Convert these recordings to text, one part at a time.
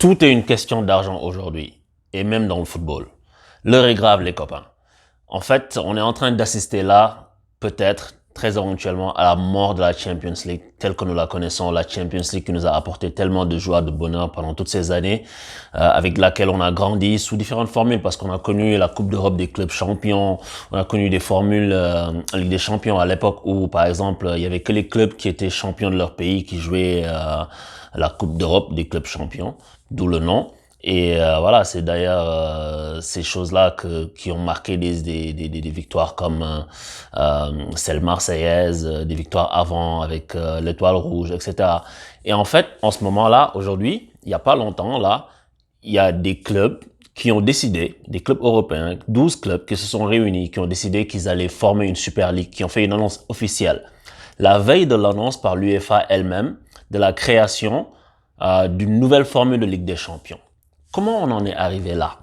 Tout est une question d'argent aujourd'hui, et même dans le football. L'heure est grave, les copains. En fait, on est en train d'assister là, peut-être, très éventuellement, à la mort de la Champions League, telle que nous la connaissons, la Champions League qui nous a apporté tellement de joie, de bonheur pendant toutes ces années, avec laquelle on a grandi sous différentes formules, parce qu'on a connu la Coupe d'Europe des clubs champions, on a connu des formules en Ligue des Champions à l'époque où, par exemple, il y avait que les clubs qui étaient champions de leur pays qui jouaient la Coupe d'Europe des clubs champions, d'où le nom. Et voilà, c'est d'ailleurs ces choses-là qui ont marqué des victoires comme celle marseillaise, des victoires avant avec l'Étoile Rouge, etc. Et en fait, en ce moment-là, aujourd'hui, il n'y a pas longtemps, là, il y a des clubs qui ont décidé, des clubs européens, 12 clubs qui se sont réunis, qui ont décidé qu'ils allaient former une Super League, qui ont fait une annonce officielle. La veille de l'annonce par l'UEFA elle-même de la création d'une nouvelle formule de Ligue des Champions. Comment on en est arrivé là?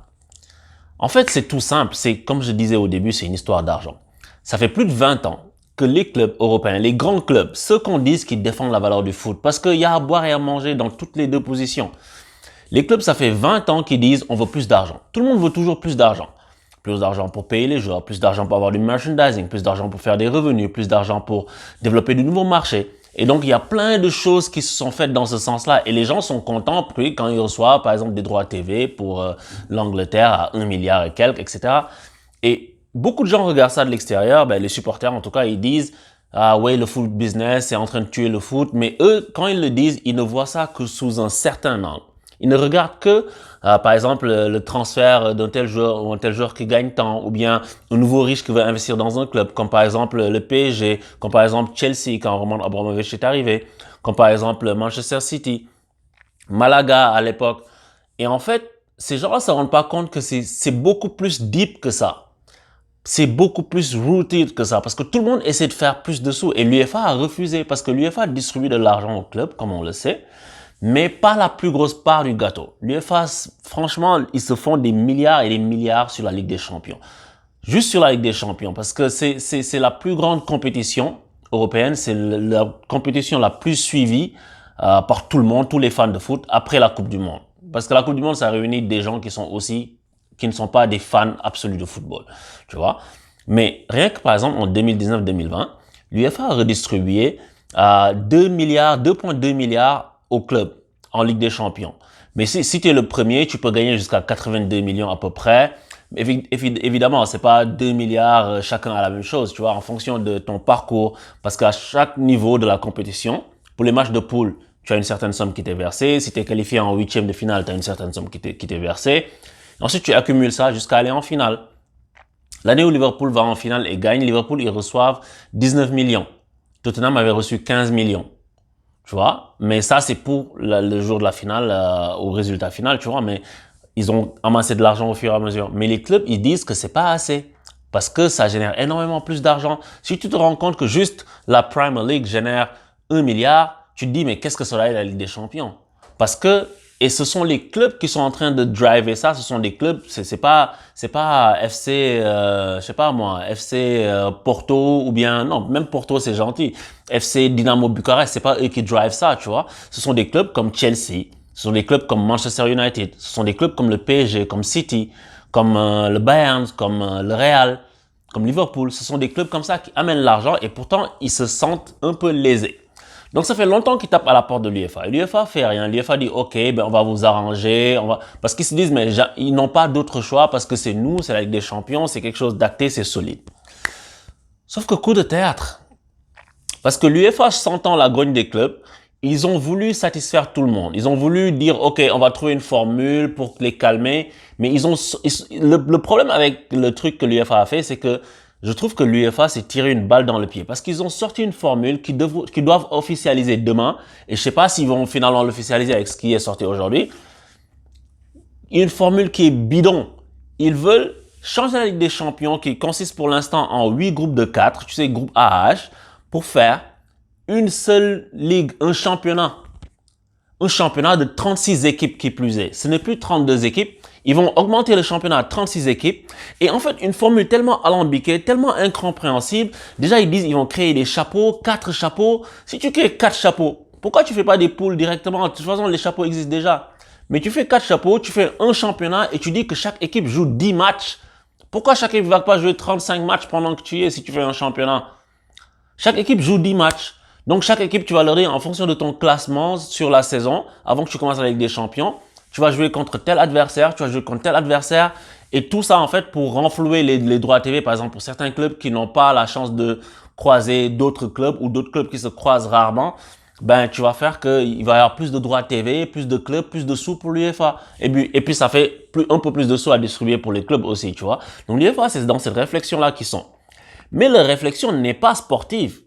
En fait, c'est tout simple. C'est, comme je disais au début, c'est une histoire d'argent. Ça fait plus de 20 ans que les clubs européens, les grands clubs, ceux qu'on dit qu'ils défendent la valeur du foot, parce qu'il y a à boire et à manger dans toutes les deux positions. Les clubs, ça fait 20 ans qu'ils disent on veut plus d'argent. Tout le monde veut toujours plus d'argent. Plus d'argent pour payer les joueurs, plus d'argent pour avoir du merchandising, plus d'argent pour faire des revenus, plus d'argent pour développer de nouveaux marchés. Et donc, il y a plein de choses qui se sont faites dans ce sens-là. Et les gens sont contents quand ils reçoivent, par exemple, des droits TV pour l'Angleterre à 1 milliard et quelques, etc. Et beaucoup de gens regardent ça de l'extérieur. Ben, les supporters, en tout cas, ils disent « Ah ouais, le foot business est en train de tuer le foot. » Mais eux, quand ils le disent, ils ne voient ça que sous un certain angle. Ils ne regardent que, par exemple, le transfert d'un tel joueur ou un tel joueur qui gagne tant, ou bien un nouveau riche qui veut investir dans un club, comme par exemple le PSG, comme par exemple Chelsea quand Roman Abramovich est arrivé, comme par exemple Manchester City, Malaga à l'époque. Et en fait, ces gens-là ne se rendent pas compte que c'est beaucoup plus deep que ça. C'est beaucoup plus rooted que ça, parce que tout le monde essaie de faire plus de sous. Et l'UEFA a refusé, parce que l'UEFA distribue de l'argent au club, comme on le sait, mais pas la plus grosse part du gâteau. L'UEFA, franchement, ils se font des milliards et des milliards sur la Ligue des Champions. Juste sur la Ligue des Champions, parce que c'est la plus grande compétition européenne, c'est la compétition la plus suivie par tout le monde, tous les fans de foot, après la Coupe du Monde. Parce que la Coupe du Monde, ça réunit des gens qui ne sont pas des fans absolus de football, tu vois. Mais rien que par exemple en 2019-2020, l'UEFA a redistribué 2,2 milliards au club en Ligue des Champions. Mais si tu es le premier, tu peux gagner jusqu'à 82 millions à peu près. Évidemment, c'est pas 2 milliards chacun à la même chose, tu vois, en fonction de ton parcours. Parce qu'à chaque niveau de la compétition, pour les matchs de poule, tu as une certaine somme qui t'est versée. Si tu es qualifié en huitième de finale, tu as une certaine somme qui t'est versée. Ensuite, tu accumules ça jusqu'à aller en finale. L'année où Liverpool va en finale et gagne, Liverpool, ils reçoivent 19 millions. Tottenham avait reçu 15 millions. Tu vois, mais ça, c'est pour le jour de la finale, au résultat final, tu vois, mais ils ont amassé de l'argent au fur et à mesure. Mais les clubs, ils disent que c'est pas assez. Parce que ça génère énormément plus d'argent. Si tu te rends compte que juste la Premier League génère 1 milliard, tu te dis, mais qu'est-ce que cela est la Ligue des Champions? Parce que, et ce sont les clubs qui sont en train de driver ça, ce sont des clubs, c'est pas FC, je sais pas moi, FC Porto ou bien, non, même Porto c'est gentil, FC Dynamo Bucarest, c'est pas eux qui drivent ça, tu vois. Ce sont des clubs comme Chelsea, ce sont des clubs comme Manchester United, ce sont des clubs comme le PSG, comme City, comme le Bayern, comme le Real, comme Liverpool. Ce sont des clubs comme ça qui amènent l'argent et pourtant ils se sentent un peu lésés. Donc ça fait longtemps qu'ils tapent à la porte de l'UEFA. Et l'UEFA fait rien. L'UEFA dit ok, ben on va vous arranger, parce qu'ils se disent mais ils n'ont pas d'autre choix parce que c'est nous, c'est la Ligue des Champions, c'est quelque chose d'acté, c'est solide. Sauf que coup de théâtre, parce que l'UEFA sentant la grogne des clubs, ils ont voulu satisfaire tout le monde. Ils ont voulu dire ok, on va trouver une formule pour les calmer, mais le problème avec le truc que l'UEFA a fait, c'est que je trouve que l'UEFA s'est tiré une balle dans le pied parce qu'ils ont sorti une formule qu'ils doivent officialiser demain. Et je sais pas s'ils vont finalement l'officialiser avec ce qui est sorti aujourd'hui. Une formule qui est bidon. Ils veulent changer la Ligue des Champions qui consiste pour l'instant en 8 groupes de 4, tu sais, groupe AH, pour faire une seule ligue, un championnat. Un championnat de 36 équipes qui plus est. Ce n'est plus 32 équipes. Ils vont augmenter le championnat à 36 équipes. Et en fait, une formule tellement alambiquée, tellement incompréhensible. Déjà, ils disent qu'ils vont créer des chapeaux, 4 chapeaux. Si tu crées 4 chapeaux, pourquoi tu fais pas des poules directement? De toute façon, les chapeaux existent déjà. Mais tu fais 4 chapeaux, tu fais un championnat et tu dis que chaque équipe joue 10 matchs. Pourquoi chaque équipe ne va pas jouer 35 matchs pendant que tu y es si tu fais un championnat? Chaque équipe joue 10 matchs. Donc, chaque équipe, tu vas leur dire en fonction de ton classement sur la saison, avant que tu commences avec des champions, tu vas jouer contre tel adversaire, tu vas jouer contre tel adversaire. Et tout ça, en fait, pour renflouer les droits TV, par exemple, pour certains clubs qui n'ont pas la chance de croiser d'autres clubs ou d'autres clubs qui se croisent rarement, ben, tu vas faire qu'il va y avoir plus de droits TV, plus de clubs, plus de sous pour l'UEFA. Et puis, ça fait un peu plus de sous à distribuer pour les clubs aussi, tu vois. Donc, l'UEFA, c'est dans cette réflexion-là qu'ils sont. Mais leur réflexion n'est pas sportive.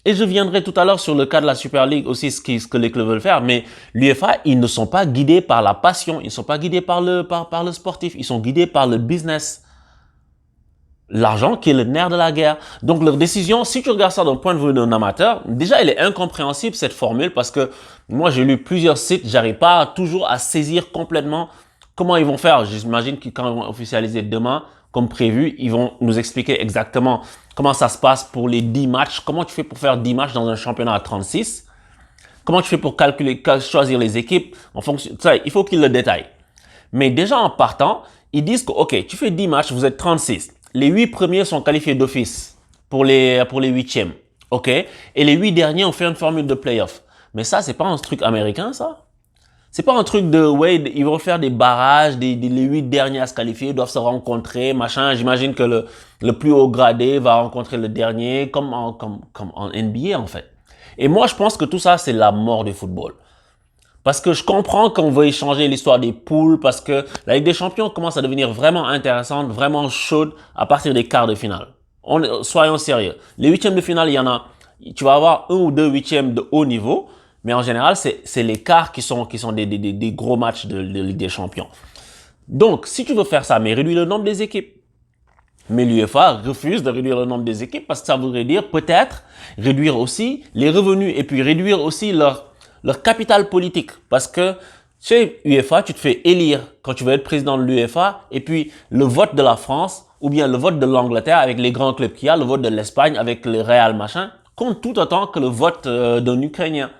Et je viendrai tout à l'heure sur le cas de la Super League aussi, ce que les clubs veulent faire. Mais l'UEFA, ils ne sont pas guidés par la passion. Ils ne sont pas guidés par le sportif. Ils sont guidés par le business. L'argent qui est le nerf de la guerre. Donc, leur décision, si tu regardes ça d'un point de vue d'un amateur, déjà, elle est incompréhensible, cette formule, parce que moi, j'ai lu plusieurs sites, j'arrive pas toujours à saisir complètement comment ils vont faire. J'imagine que quand ils vont officialiser demain, comme prévu, ils vont nous expliquer exactement comment ça se passe pour les 10 matchs. Comment tu fais pour faire 10 matchs dans un championnat à 36? Comment tu fais pour choisir les équipes en fonction de ça? Il faut qu'ils le détaillent. Mais déjà en partant, ils disent que, OK, tu fais 10 matchs, vous êtes 36. Les 8 premiers sont qualifiés d'office pour les 8e. OK? Et les 8 derniers ont fait une formule de playoff. Mais ça, c'est pas un truc américain, ça? C'est pas un truc de, ouais, ils vont faire des barrages, les 8 derniers à se qualifier doivent se rencontrer, machin. J'imagine que le plus haut gradé va rencontrer le dernier, comme en NBA, en fait. Et moi, je pense que tout ça, c'est la mort du football. Parce que je comprends qu'on veut changer l'histoire des poules, parce que la Ligue des Champions commence à devenir vraiment intéressante, vraiment chaude à partir des quarts de finale. Soyons sérieux. Les huitièmes de finale, il y en a, tu vas avoir un ou deux huitièmes de haut niveau, mais en général, c'est les quarts qui sont des gros matchs de Ligue des Champions. Donc, si tu veux faire ça, mais réduire le nombre des équipes. Mais l'UEFA refuse de réduire le nombre des équipes parce que ça voudrait dire peut-être réduire aussi les revenus et puis réduire aussi leur capital politique. Parce que chez UEFA, tu te fais élire quand tu veux être président de l'UEFA et puis le vote de la France ou bien le vote de l'Angleterre avec les grands clubs qu'il y a, le vote de l'Espagne avec le Real machin, compte tout autant que le vote d'un Ukrainien.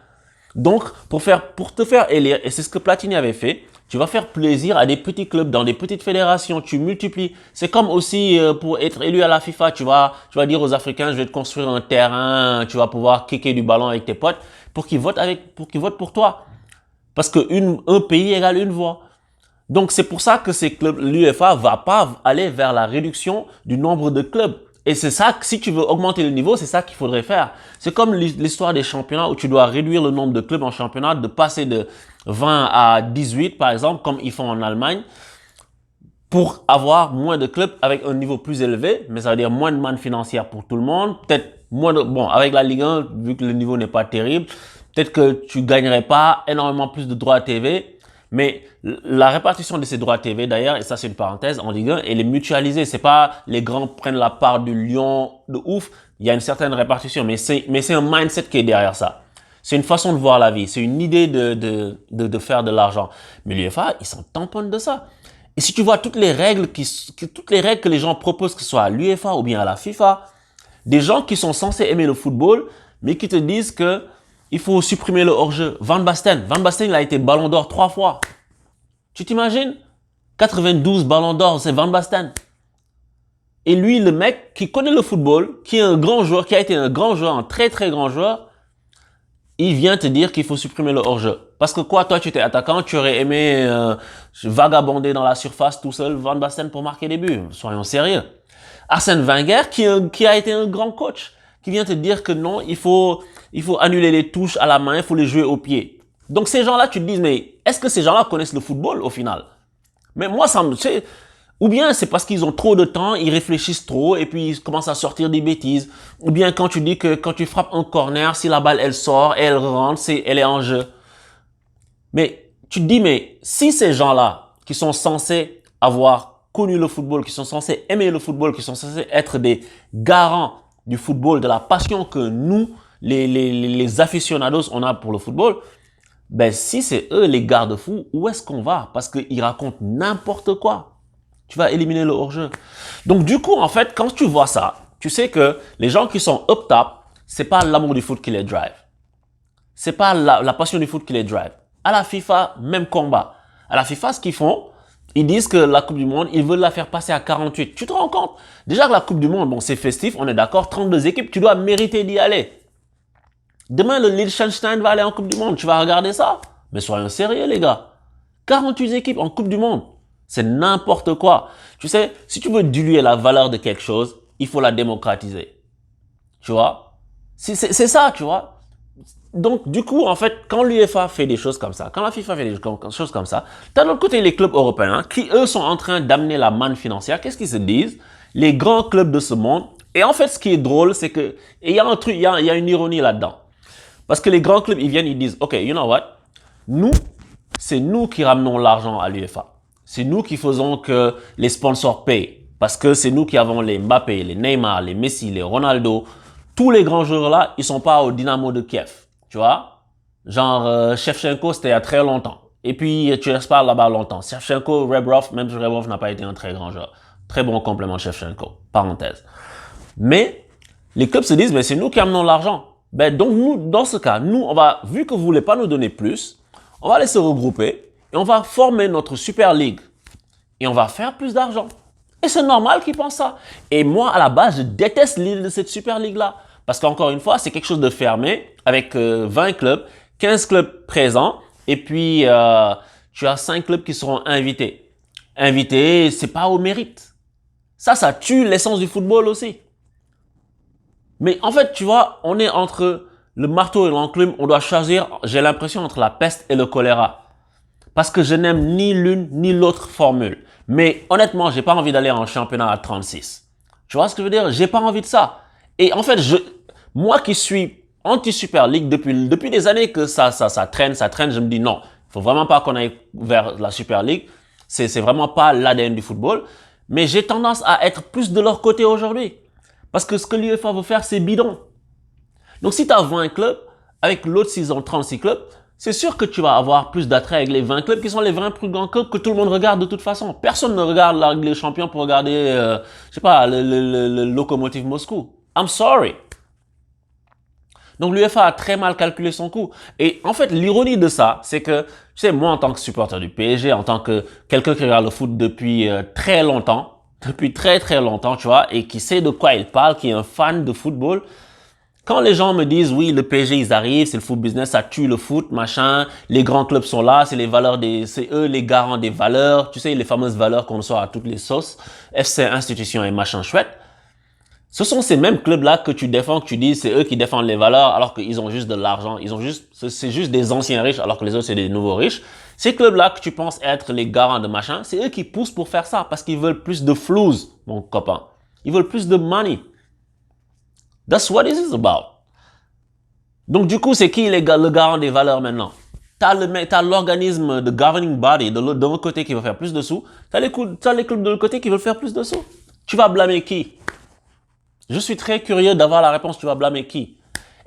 Donc, pour te faire élire, et c'est ce que Platini avait fait, tu vas faire plaisir à des petits clubs dans des petites fédérations, tu multiplies. C'est comme aussi pour être élu à la FIFA, tu vas dire aux Africains, je vais te construire un terrain, tu vas pouvoir kicker du ballon avec tes potes pour qu'ils votent pour toi. Parce que un pays égale une voix. Donc, c'est pour ça que ces clubs, l'UEFA va pas aller vers la réduction du nombre de clubs. Et c'est ça que si tu veux augmenter le niveau, c'est ça qu'il faudrait faire. C'est comme l'histoire des championnats où tu dois réduire le nombre de clubs en championnat, de passer de 20 à 18 par exemple, comme ils font en Allemagne, pour avoir moins de clubs avec un niveau plus élevé, mais ça veut dire moins de manne financière pour tout le monde, peut-être moins de, bon, avec la Ligue 1, vu que le niveau n'est pas terrible, peut-être que tu gagnerais pas énormément plus de droits TV, mais la répartition de ces droits TV d'ailleurs, et ça c'est une parenthèse, en Ligue 1, elle est mutualisée. C'est pas les grands prennent la part du lion de ouf. Il y a une certaine répartition, mais c'est un mindset qui est derrière ça. C'est une façon de voir la vie. C'est une idée de faire de l'argent. Mais l'UEFA, ils s'en tamponnent de ça. Et si tu vois toutes les règles que les gens proposent, que ce soit à l'UEFA ou bien à la FIFA, des gens qui sont censés aimer le football, mais qui te disent que il faut supprimer le hors-jeu. Van Basten, il a été ballon d'or 3 fois. Tu t'imagines? 92 ballons d'or, c'est Van Basten. Et lui, le mec qui connaît le football, qui est un grand joueur, qui a été un grand joueur, un très très grand joueur, il vient te dire qu'il faut supprimer le hors-jeu. Parce que quoi, toi, tu étais attaquant, tu aurais aimé vagabonder dans la surface tout seul, Van Basten pour marquer des buts. Soyons sérieux. Arsène Wenger, qui a été un grand coach, qui vient te dire que non, il faut annuler les touches à la main, il faut les jouer au pied. Donc ces gens-là, tu te dis, mais est-ce que ces gens-là connaissent le football au final? Mais moi, ou bien c'est parce qu'ils ont trop de temps, ils réfléchissent trop et puis ils commencent à sortir des bêtises. Ou bien quand tu dis que quand tu frappes un corner, si la balle elle sort et elle rentre, elle est en jeu. Mais tu te dis, mais si ces gens-là qui sont censés avoir connu le football, qui sont censés aimer le football, qui sont censés être des garants du football, de la passion que nous, les aficionados, on a pour le football, ben si c'est eux les garde-fous, où est-ce qu'on va? Parce qu'ils racontent n'importe quoi. Tu vas éliminer le hors-jeu. Donc du coup, en fait, quand tu vois ça, tu sais que les gens qui sont up top, c'est pas l'amour du foot qui les drive. C'est pas la passion du foot qui les drive. À la FIFA, même combat. À la FIFA, ce qu'ils font, ils disent que la Coupe du Monde, ils veulent la faire passer à 48. Tu te rends compte? Déjà que la Coupe du Monde, bon, c'est festif, on est d'accord, 32 équipes, tu dois mériter d'y aller. Demain, le Liechtenstein va aller en Coupe du Monde. Tu vas regarder ça? Mais soyons sérieux, les gars. 48 équipes en Coupe du Monde. C'est n'importe quoi. Tu sais, si tu veux diluer la valeur de quelque chose, il faut la démocratiser. Tu vois? C'est ça, tu vois? Donc, du coup, en fait, quand l'UEFA fait des choses comme ça, quand la FIFA fait des choses comme ça, t'as de l'autre côté les clubs européens qui, eux, sont en train d'amener la manne financière. Qu'est-ce qu'ils se disent? Les grands clubs de ce monde. Et en fait, ce qui est drôle, c'est que, et il y a un truc, il y a une ironie là-dedans. Parce que les grands clubs, ils viennent, ils disent, OK, you know what? Nous, c'est nous qui ramenons l'argent à l'UEFA. C'est nous qui faisons que les sponsors payent. Parce que c'est nous qui avons les Mbappé, les Neymar, les Messi, les Ronaldo. Tous les grands joueurs là, ils sont pas au Dynamo de Kiev. Tu vois? Genre, Shevchenko, c'était il y a très longtemps. Et puis, tu restes pas là-bas longtemps. Shevchenko, Rebrov, même si Rebrov n'a pas été un très grand joueur. Très bon complément Shevchenko. Parenthèse. Mais, les clubs se disent, mais c'est nous qui amenons l'argent. Ben, donc, nous, dans ce cas, nous, on va, vu que vous voulez pas nous donner plus, on va aller se regrouper et on va former notre Super League. Et on va faire plus d'argent. Et c'est normal qu'ils pensent ça. Et moi, à la base, je déteste l'idée de cette Super League-là. Parce qu'encore une fois, c'est quelque chose de fermé avec 20 clubs, 15 clubs présents et puis tu as 5 clubs qui seront invités. Invités, c'est pas au mérite. Ça tue l'essence du football aussi. Mais en fait, tu vois, on est entre le marteau et l'enclume, on doit choisir, j'ai l'impression, entre la peste et le choléra. Parce que je n'aime ni l'une ni l'autre formule. Mais honnêtement, j'ai pas envie d'aller en championnat à 36. Tu vois ce que je veux dire? J'ai pas envie de ça. Et en fait, moi qui suis anti-Super League depuis des années que ça traîne, je me dis non, il faut vraiment pas qu'on aille vers la Super League. C'est vraiment pas l'ADN du football. Mais j'ai tendance à être plus de leur côté aujourd'hui. Parce que ce que l'UEFA veut faire, c'est bidon. Donc si tu as 20 clubs, avec l'autre s'ils ont 36 clubs, c'est sûr que tu vas avoir plus d'attrait avec les 20 clubs qui sont les 20 plus grands clubs que tout le monde regarde de toute façon. Personne ne regarde la Ligue des Champions pour regarder, je sais pas, le Lokomotiv Moscou. I'm sorry. Donc l'UEFA a très mal calculé son coût. Et en fait, l'ironie de ça, c'est que, tu sais, moi en tant que supporter du PSG, en tant que quelqu'un qui regarde le foot depuis très longtemps, depuis très très longtemps, tu vois, et qui sait de quoi il parle, qui est un fan de football, quand les gens me disent, oui, le PSG, ils arrivent, c'est le foot business, ça tue le foot, machin, les grands clubs sont là, c'est eux les garants des valeurs, tu sais, les fameuses valeurs qu'on sort à toutes les sauces, FC institution et machin chouette. Ce sont ces mêmes clubs-là que tu défends, que tu dis, c'est eux qui défendent les valeurs, alors qu'ils ont juste de l'argent, c'est juste des anciens riches, alors que les autres, c'est des nouveaux riches. Ces clubs-là que tu penses être les garants de machin, c'est eux qui poussent pour faire ça, parce qu'ils veulent plus de flouze, mon copain. Ils veulent plus de money. That's what this is about. Donc, du coup, c'est qui le garant des valeurs maintenant? T'as l'organisme de governing body de l'autre côté qui veut faire plus de sous. T'as les clubs de l'autre côté qui veulent faire plus de sous. Tu vas blâmer qui? Je suis très curieux d'avoir la réponse. Tu vas blâmer qui?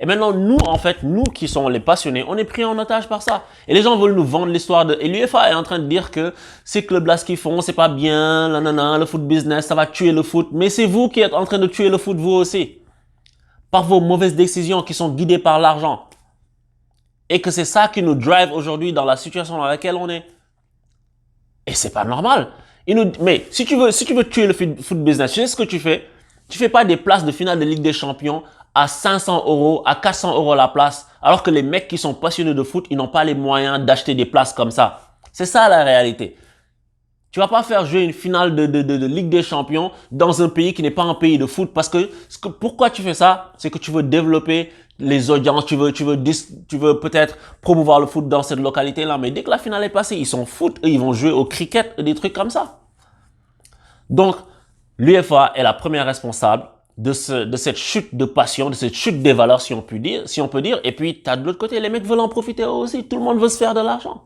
Et maintenant, nous, en fait, nous qui sommes les passionnés, on est pris en otage par ça. Et les gens veulent nous vendre l'histoire de... Et l'UEFA est en train de dire que ces clubs-là, ce qu'ils font, c'est pas bien, nanana, le foot business, ça va tuer le foot. Mais c'est vous qui êtes en train de tuer le foot, vous aussi. Par vos mauvaises décisions qui sont guidées par l'argent. Et que c'est ça qui nous drive aujourd'hui dans la situation dans laquelle on est. Et c'est pas normal. Mais si tu veux tuer le foot business, tu sais ce que tu fais? Tu fais pas des places de finale de Ligue des Champions à 500 €, à 400 € la place, alors que les mecs qui sont passionnés de foot, ils n'ont pas les moyens d'acheter des places comme ça. C'est ça la réalité. Tu vas pas faire jouer une finale de Ligue des Champions dans un pays qui n'est pas un pays de foot parce que pourquoi tu fais ça? C'est que tu veux développer les audiences, tu veux peut-être promouvoir le foot dans cette localité-là, mais dès que la finale est passée, ils sont foot, eux, ils vont jouer au cricket et des trucs comme ça. Donc, l'UEFA est la première responsable de cette chute de passion, de cette chute des valeurs, si on peut dire. Et puis, t'as de l'autre côté, les mecs veulent en profiter eux aussi. Tout le monde veut se faire de l'argent.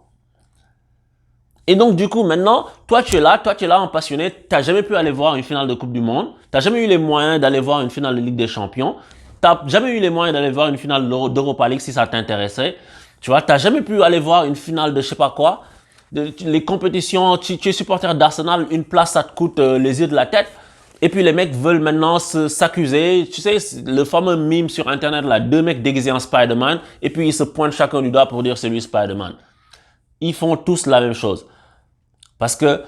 Et donc, du coup, maintenant, toi, tu es là en passionné. T'as jamais pu aller voir une finale de Coupe du Monde. T'as jamais eu les moyens d'aller voir une finale de Ligue des Champions. T'as jamais eu les moyens d'aller voir une finale d'Europa League si ça t'intéressait. Tu vois, t'as jamais pu aller voir une finale de je sais pas quoi. Les compétitions, tu es supporter d'Arsenal, une place, ça te coûte les yeux de la tête. Et puis les mecs veulent maintenant s'accuser. Tu sais, le fameux meme sur Internet, là, deux mecs déguisés en Spider-Man, et puis ils se pointent chacun du doigt pour dire c'est lui Spider-Man. ils font tous la même chose. Parce que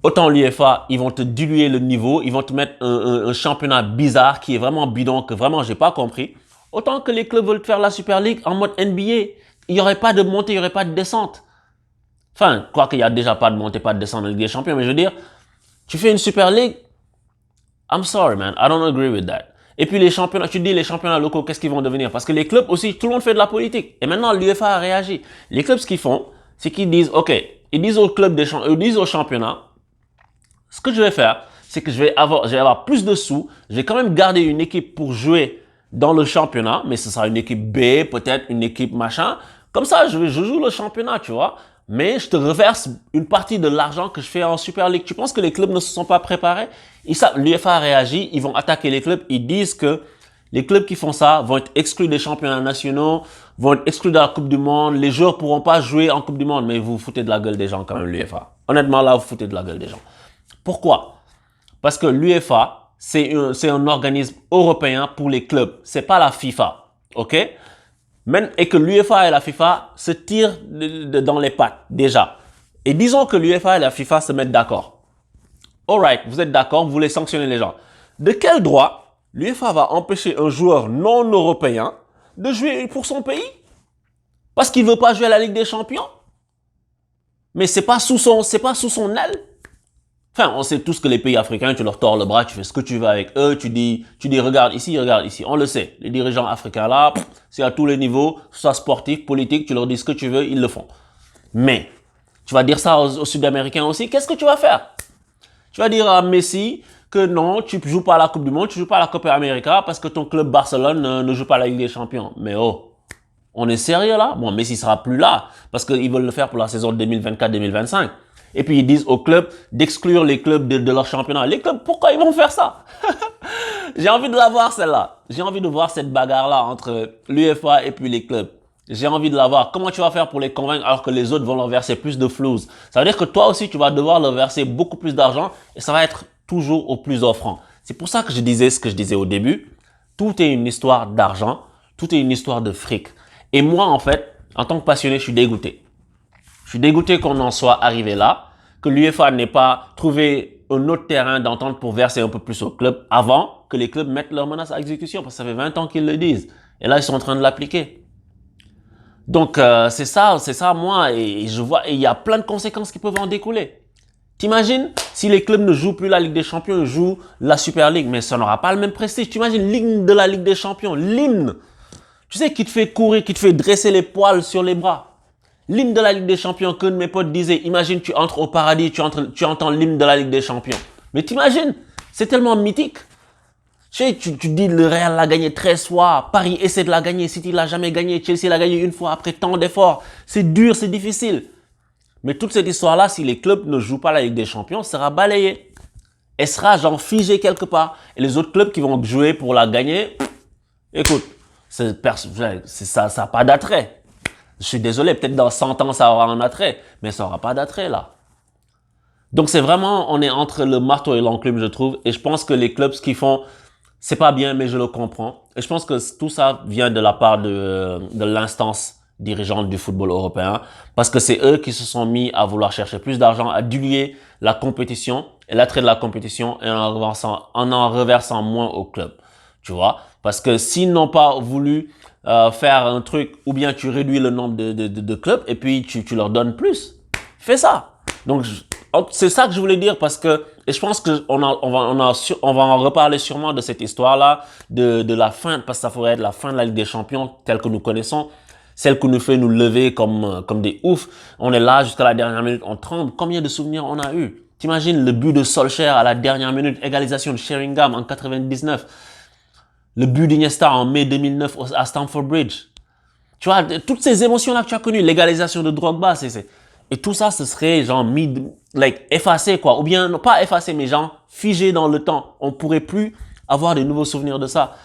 autant l'UEFA, ils vont te diluer le niveau, ils vont te mettre un championnat bizarre qui est vraiment bidon, que vraiment j'ai pas compris. Autant que les clubs veulent faire la Super League en mode NBA, il n'y aurait pas de montée, il n'y aurait pas de descente. Enfin, quoi qu'il y a déjà pas de montée, pas de descente en Ligue des Champions, mais je veux dire, tu fais une Super League, I'm sorry man, I don't agree with that. Et puis les championnats, tu te dis les championnats locaux, qu'est-ce qu'ils vont devenir? Parce que les clubs aussi, tout le monde fait de la politique. Et maintenant, l'UEFA a réagi. Les clubs, ce qu'ils font, c'est qu'ils disent, OK, ils disent aux clubs ils disent aux championnats, ce que je vais faire, c'est que je vais avoir plus de sous, je vais quand même garder une équipe pour jouer dans le championnat, mais ce sera une équipe B, peut-être une équipe machin. Comme ça, je joue le championnat, tu vois. Mais je te reverse une partie de l'argent que je fais en Super League. Tu penses que les clubs ne se sont pas préparés? L'UEFA a réagi, ils vont attaquer les clubs. Ils disent que les clubs qui font ça vont être exclus des championnats nationaux, vont être exclus de la Coupe du Monde. Les joueurs pourront pas jouer en Coupe du Monde. Mais vous vous foutez de la gueule des gens quand même, l'UEFA. Honnêtement, là, vous vous foutez de la gueule des gens. Pourquoi? Parce que l'UEFA, c'est un organisme européen pour les clubs. C'est pas la FIFA. OK? Et que l'UEFA et la FIFA se tirent dans les pattes, déjà. Et disons que l'UEFA et la FIFA se mettent d'accord. Alright, vous êtes d'accord, vous voulez sanctionner les gens. De quel droit l'UEFA va empêcher un joueur non européen de jouer pour son pays? Parce qu'il veut pas jouer à la Ligue des Champions? Mais c'est pas sous son aile. Enfin, on sait tous que les pays africains, tu leur tords le bras, tu fais ce que tu veux avec eux, tu dis, regarde ici, regarde ici. On le sait. Les dirigeants africains là, c'est à tous les niveaux, que ce soit sportif, politique, tu leur dis ce que tu veux, ils le font. Mais, tu vas dire ça aux Sud-Américains aussi, qu'est-ce que tu vas faire? Tu vas dire à Messi que non, tu joues pas à la Coupe du Monde, tu joues pas à la Copa América parce que ton club Barcelone ne joue pas à la Ligue des Champions. Mais oh, on est sérieux là? Bon, Messi sera plus là parce qu'ils veulent le faire pour la saison 2024-2025. Et puis ils disent aux clubs d'exclure les clubs de leur championnat. Les clubs, pourquoi ils vont faire ça? J'ai envie de la voir celle-là. J'ai envie de voir cette bagarre-là entre l'UEFA et puis les clubs. J'ai envie de la voir. Comment tu vas faire pour les convaincre alors que les autres vont leur verser plus de flouze? Ça veut dire que toi aussi, tu vas devoir leur verser beaucoup plus d'argent et ça va être toujours au plus offrant. C'est pour ça que je disais ce que je disais au début. Tout est une histoire d'argent. Tout est une histoire de fric. Et moi, en fait, en tant que passionné, je suis dégoûté. Je suis dégoûté qu'on en soit arrivé là, que l'UEFA n'ait pas trouvé un autre terrain d'entente pour verser un peu plus aux clubs avant que les clubs mettent leurs menaces à exécution, parce que ça fait 20 ans qu'ils le disent. Et là, ils sont en train de l'appliquer. Donc, c'est ça, moi, et je vois, et il y a plein de conséquences qui peuvent en découler. T'imagines si les clubs ne jouent plus la Ligue des Champions, ils jouent la Super League, mais ça n'aura pas le même prestige. T'imagines l'hymne de la Ligue des Champions, l'hymne, tu sais, qui te fait courir, qui te fait dresser les poils sur les bras. L'hymne de la Ligue des Champions, que mes potes disaient, imagine tu entres au paradis, tu entends l'hymne de la Ligue des Champions. Mais t'imagines, c'est tellement mythique. Tu sais, tu dis le Real l'a gagné 13 fois, Paris essaie de la gagner, City l'a jamais gagné, Chelsea l'a gagné une fois après tant d'efforts. C'est dur, c'est difficile. Mais toute cette histoire-là, si les clubs ne jouent pas la Ligue des Champions, sera balayée. Elle sera genre figée quelque part. Et les autres clubs qui vont jouer pour la gagner, écoute, ça n'a pas d'attrait. Je suis désolé, peut-être dans 100 ans, ça aura un attrait, mais ça n'aura pas d'attrait là. Donc c'est vraiment, on est entre le marteau et l'enclume, je trouve, et je pense que les clubs, ce qu'ils font, c'est pas bien, mais je le comprends. Et je pense que tout ça vient de la part de l'instance dirigeante du football européen, parce que c'est eux qui se sont mis à vouloir chercher plus d'argent, à diluer la compétition et l'attrait de la compétition et en en reversant moins aux clubs. Tu vois? Parce que s'ils n'ont pas voulu faire un truc, ou bien tu réduis le nombre de clubs et puis tu leur donnes plus. Fais ça. Donc, c'est ça que je voulais dire parce que, et je pense que on va en reparler sûrement de cette histoire-là, de la fin, parce que ça pourrait être la fin de la Ligue des Champions telle que nous connaissons, celle qui nous fait nous lever comme des oufs. On est là jusqu'à la dernière minute, on tremble. Combien de souvenirs on a eu? T'imagines le but de Solskjaer à la dernière minute, égalisation de Sheringham en 99. Le but d'Iniesta en mai 2009 à Stamford Bridge. Tu vois, toutes ces émotions-là que tu as connues, l'égalisation de Drogba, et tout ça, ce serait genre effacé quoi. Ou bien, non, pas effacé, mais genre figé dans le temps. On pourrait plus avoir de nouveaux souvenirs de ça.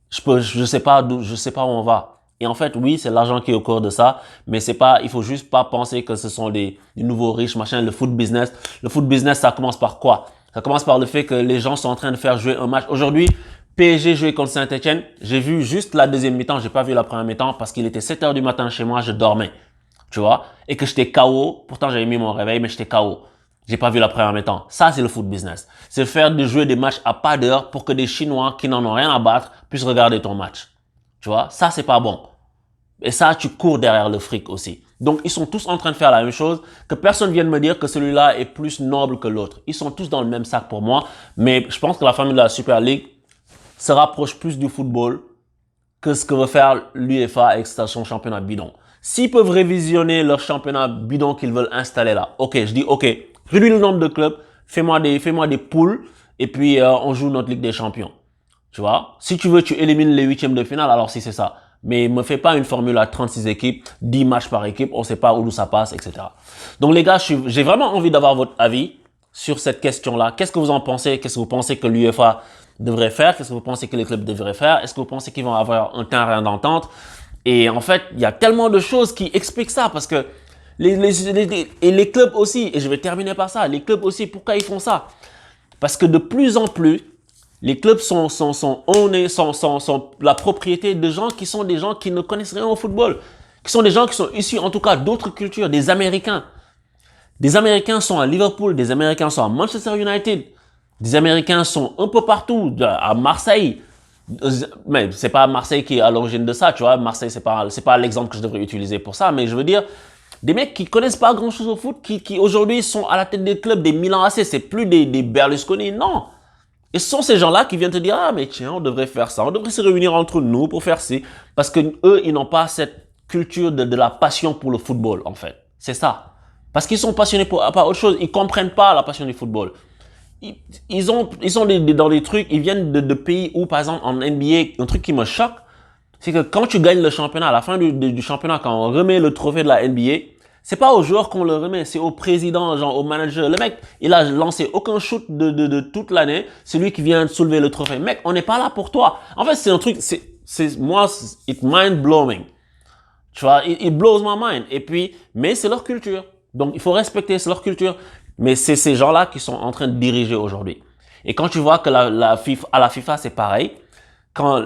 Je sais pas où on va. Et en fait, oui, c'est l'argent qui est au cœur de ça, mais il faut juste pas penser que ce sont des nouveaux riches, machin, le foot business. Le foot business, ça commence par quoi? Ça commence par le fait que les gens sont en train de faire jouer un match. Aujourd'hui, PSG jouait contre Saint-Etienne. J'ai vu juste la deuxième mi-temps, j'ai pas vu la première mi-temps parce qu'il était 7 heures du matin chez moi, je dormais. tu vois, et que j'étais KO. Pourtant, j'avais mis mon réveil, mais j'étais KO. J'ai pas vu la première mi-temps. Ça, c'est le foot business. C'est faire de jouer des matchs à pas d'heure pour que des Chinois qui n'en ont rien à battre puissent regarder ton match. Tu vois, ça, c'est pas bon. Et ça, tu cours derrière le fric aussi. Donc, ils sont tous en train de faire la même chose. Que personne vienne me dire que celui-là est plus noble que l'autre. Ils sont tous dans le même sac pour moi. Mais je pense que la famille de la Super League se rapproche plus du football que ce que veut faire l'UEFA avec son championnat bidon. S'ils peuvent révisionner leur championnat bidon qu'ils veulent installer là, ok, je dis ok, réduis le nombre de clubs, fais-moi des poules et puis on joue notre Ligue des Champions. Tu vois, si tu veux, tu élimines les huitièmes de finale, alors si c'est ça. Mais me fais pas une formule à 36 équipes, 10 matchs par équipe, on sait pas où ça passe, etc. Donc les gars, j'ai vraiment envie d'avoir votre avis sur cette question-là. Qu'est-ce que vous en pensez? Qu'est-ce que vous pensez que l'UEFA devrait faire? Qu'est-ce que vous pensez que les clubs devraient faire? Est-ce que vous pensez qu'ils vont avoir un terrain d'entente? Et en fait, il y a tellement de choses qui expliquent ça parce que les clubs aussi, et je vais terminer par ça, les clubs aussi, pourquoi ils font ça? Parce que de plus en plus, les clubs sont la propriété de gens qui sont des gens qui ne connaissent rien au football, qui sont des gens qui sont issus en tout cas d'autres cultures, des Américains. Des Américains sont à Liverpool, des Américains sont à Manchester United, des Américains sont un peu partout, à Marseille. Mais c'est pas Marseille qui est à l'origine de ça, tu vois. Marseille, c'est pas l'exemple que je devrais utiliser pour ça, mais je veux dire, des mecs qui connaissent pas grand chose au foot, qui aujourd'hui sont à la tête des clubs, des Milan AC, c'est plus des Berlusconi, non. Et ce sont ces gens-là qui viennent te dire, ah, mais tiens, on devrait faire ça, on devrait se réunir entre nous pour faire ci. Parce que eux, ils n'ont pas cette culture de la passion pour le football, en fait. C'est ça. Parce qu'ils sont passionnés par autre chose. Ils comprennent pas la passion du football. Ils sont dans des trucs, ils viennent de pays où, par exemple, en NBA, un truc qui me choque, c'est que quand tu gagnes le championnat, à la fin du championnat, quand on remet le trophée de la NBA, c'est pas aux joueurs qu'on le remet, c'est au président, genre au manager. Le mec, il a lancé aucun shoot de toute l'année. C'est lui qui vient soulever le trophée. Mec, on n'est pas là pour toi. En fait, c'est un truc, moi, it mind blowing. Tu vois, it blows my mind. Et puis, mais c'est leur culture. Donc, il faut respecter, c'est leur culture. Mais c'est ces gens-là qui sont en train de diriger aujourd'hui. Et quand tu vois que à la FIFA, c'est pareil. Quand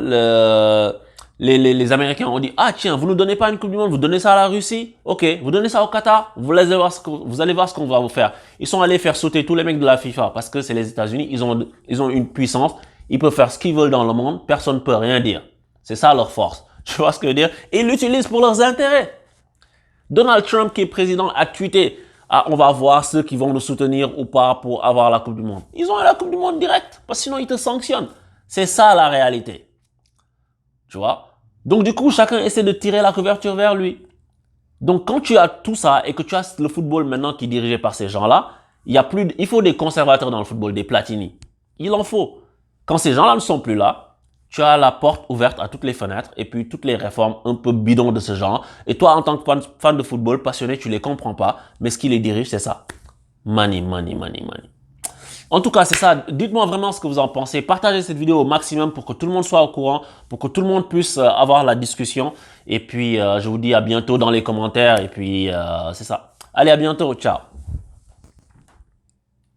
les Américains ont dit, ah tiens, vous nous donnez pas une Coupe du Monde, vous donnez ça à la Russie, ok, vous donnez ça au Qatar, vous allez voir ce qu'on va vous faire. Ils sont allés faire sauter tous les mecs de la FIFA parce que c'est les États-Unis, ils ont une puissance, ils peuvent faire ce qu'ils veulent dans le monde, personne ne peut rien dire. C'est ça leur force. Tu vois ce que je veux dire? Et ils l'utilisent pour leurs intérêts. Donald Trump, qui est président, a tweeté, ah, on va voir ceux qui vont nous soutenir ou pas pour avoir la Coupe du Monde. Ils ont la Coupe du Monde direct, parce que sinon ils te sanctionnent. C'est ça la réalité. Tu vois? Donc du coup, chacun essaie de tirer la couverture vers lui. Donc quand tu as tout ça et que tu as le football maintenant qui est dirigé par ces gens-là, il faut des conservateurs dans le football, des Platini. Il en faut. Quand ces gens-là ne sont plus là, tu as la porte ouverte à toutes les fenêtres et puis toutes les réformes un peu bidons de ce genre. Et toi, en tant que fan de football passionné, tu les comprends pas, mais ce qui les dirige, c'est ça. Money, money, money, money. En tout cas, c'est ça. Dites-moi vraiment ce que vous en pensez. Partagez cette vidéo au maximum pour que tout le monde soit au courant, pour que tout le monde puisse avoir la discussion. Et puis, je vous dis à bientôt dans les commentaires. Et puis, c'est ça. Allez, à bientôt. Ciao.